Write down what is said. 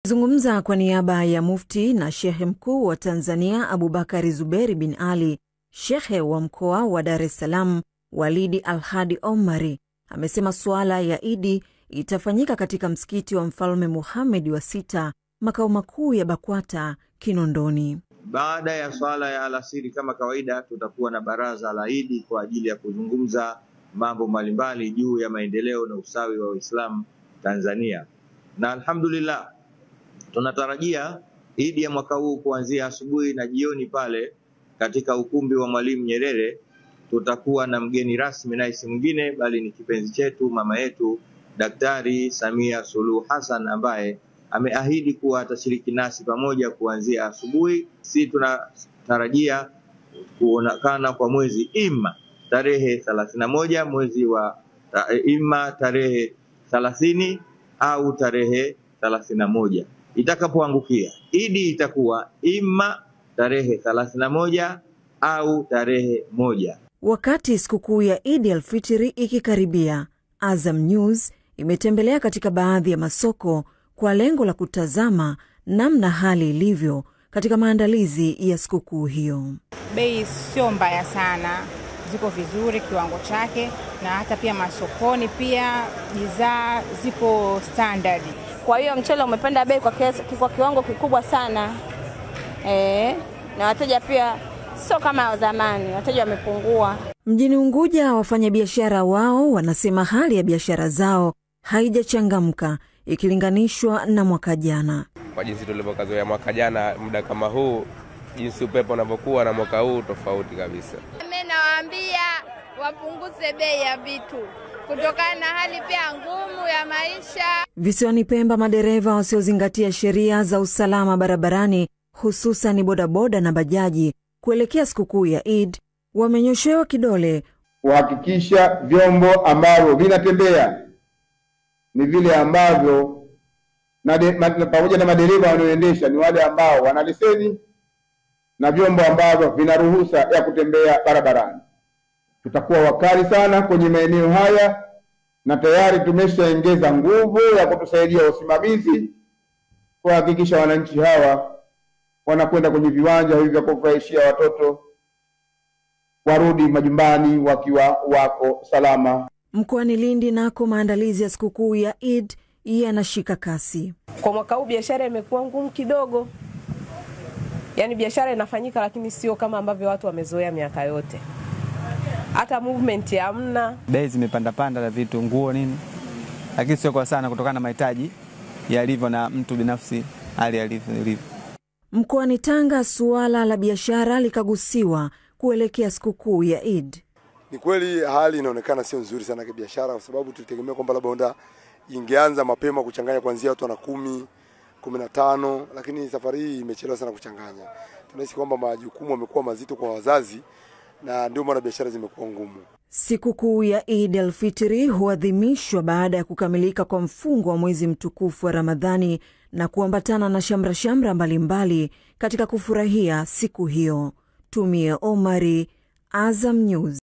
Zungumza kwa niaba ya Mufti na Shehe Mkuu wa Tanzania Abubakar Zuberi bin Ali, Shehe wa mkoa wa Dar es Salaam Walidi Al-Hadi Omari amesema swala ya Idi itafanyika katika msikiti wa Mfalme Muhammad wa 6 makao makuu ya BAKWATA Kinondoni. Baada ya swala ya alasiri kama kawaida tutakuwa na baraza la Idi kwa ajili ya kuzungumza mambo mbalimbali juu ya maendeleo na usawi wa Uislamu Tanzania. Na alhamdulillah tunatarajia Idi ya mwaka huu kuanzia asubuhi na jioni pale katika ukumbi wa Mwalimu Nyerere tutakuwa na mgeni rasmi na si mwingine bali ni kipenzi chetu mama yetu Daktari Samia Suluhu Hassan ambaye ameahidi kuwa atashiriki nasi pamoja kuanzia asubuhi. Sisi tunatarajia kuonekana kwa mwezi ima tarehe 31 mwezi wa ima tarehe 30 au tarehe 31. Itakapoangukia Idi itakuwa ima tarehe 31 au tarehe 1. Wakati sikukuu ya Idi al-Fitri ikikaribia, Azam News imetembelea katika baadhi ya masoko kwa lengo la kutazama namna hali ilivyo katika maandalizi ya sikukuu hiyo. Bei sio mbaya sana, ziko vizuri kiwango chake, na hata pia masokoni pia bidhaa ziko standard. Kwa hiyo mchele umepanda bei kwa kiwango kikubwa sana. Na wateja pia sio kama zamani, wateja wamepungua. Mjini Unguja wafanyabiashara wao wanasema hali ya biashara zao haijachangamka ikilinganishwa na mwaka jana. Kwa jinsi tulivyokazoea mwaka jana muda kama huu, jinsi upepo unavyokuwa na mwaka huu tofauti kabisa. Mimi nawaambia wapunguze bei ya vitu kutokana na hali pia ngumu ya maisha. Visiwani Pemba, madereva wasiozingatia sheria za usalama barabarani hususan bodaboda na bajaji kuelekea sikukuu ya Eid wamenyoshewa kidole kuhakikisha vyombo ambavyo vinatembea ni vile ambavyo pamoja na madereva wanaoendesha ni wale ambao wana leseni na vyombo ambavyo vina ruhusa ya kutembea barabarani. Tutakuwa wakali sana kwenye maeneo haya na tayari tumeshaongeza nguvu ya kutusaidia usimamizi kuhakikisha wananchi hawa wanakwenda kwenye viwanja hivi vya kufurahishia watoto warudi majumbani wakiwa wako salama. Mkoani Lindi nako maandalizi ya sikukuu ya Eid yanashika kasi. Kwa mwaka huu biashara imekuwa ngumu kidogo. Yaani biashara inafanyika lakini sio kama ambavyo watu wamezoea miaka yote. Hata movement hamna. Bei zimepanda na vitu, nguo nini. Lakini sio kwa sana kutokana na mahitaji yalivyo na mtu binafsi hali alivyo. Mkoani Tanga suala la biashara likagusiwa kuelekea sikukuu ya Eid. Ni kweli hali inaonekana sio nzuri sana kwa biashara kwa sababu tulitegemea kwamba labda ingeanza mapema kuchanganya kuanzia watu na 10, 15, lakini safari hii imechelewa sana kuchanganya. Tunahisi kwamba majukumu yamekuwa mazito kwa wazazi na ndio maana biashara zimekuwa ngumu. Sikukuu ya Eid al-Fitri huadhimishwa baada ya kukamilika kwa mfungo wa mwezi mtukufu wa Ramadhani na kuambatana na shamra mbalimbali katika kufurahia siku hiyo. Tumie Omari, Azam News.